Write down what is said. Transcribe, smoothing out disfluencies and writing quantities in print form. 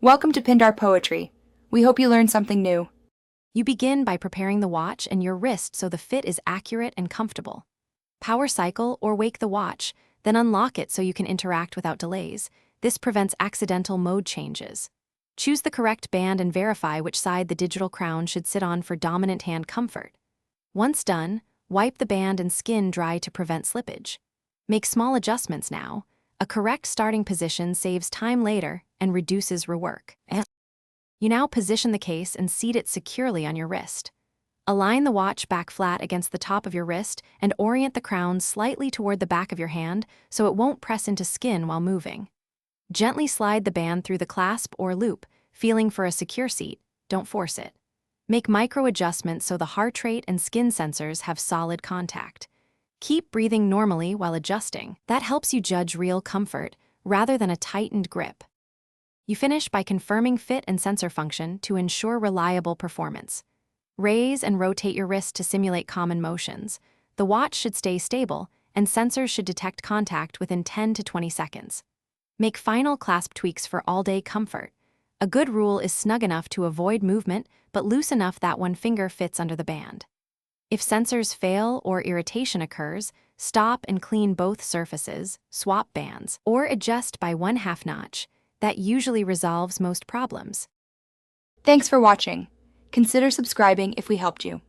Welcome to Pindar Poetry. We hope you learned something new. You begin by preparing the watch and your wrist so the fit is accurate and comfortable. Power cycle or wake the watch, then unlock it so you can interact without delays. This prevents accidental mode changes. Choose the correct band and verify which side the digital crown should sit on for dominant hand comfort. Once done, wipe the band and skin dry to prevent slippage. Make small adjustments now. A correct starting position saves time later and reduces rework. You now position the case and seat it securely on your wrist. Align the watch back flat against the top of your wrist and orient the crown slightly toward the back of your hand so it won't press into skin while moving. Gently slide the band through the clasp or loop, feeling for a secure seat. Don't force it. Make micro adjustments so the heart rate and skin sensors have solid contact. Keep breathing normally while adjusting. That helps you judge real comfort rather than a tightened grip. You finish by confirming fit and sensor function to ensure reliable performance. Raise and rotate your wrist to simulate common motions. The watch should stay stable, and sensors should detect contact within 10 to 20 seconds. Make final clasp tweaks for all-day comfort. A good rule is snug enough to avoid movement, but loose enough that one finger fits under the band. If sensors fail or irritation occurs, stop and clean both surfaces, swap bands, or adjust by 1/2 notch. That usually resolves most problems. Thanks for watching. Consider subscribing if we helped you.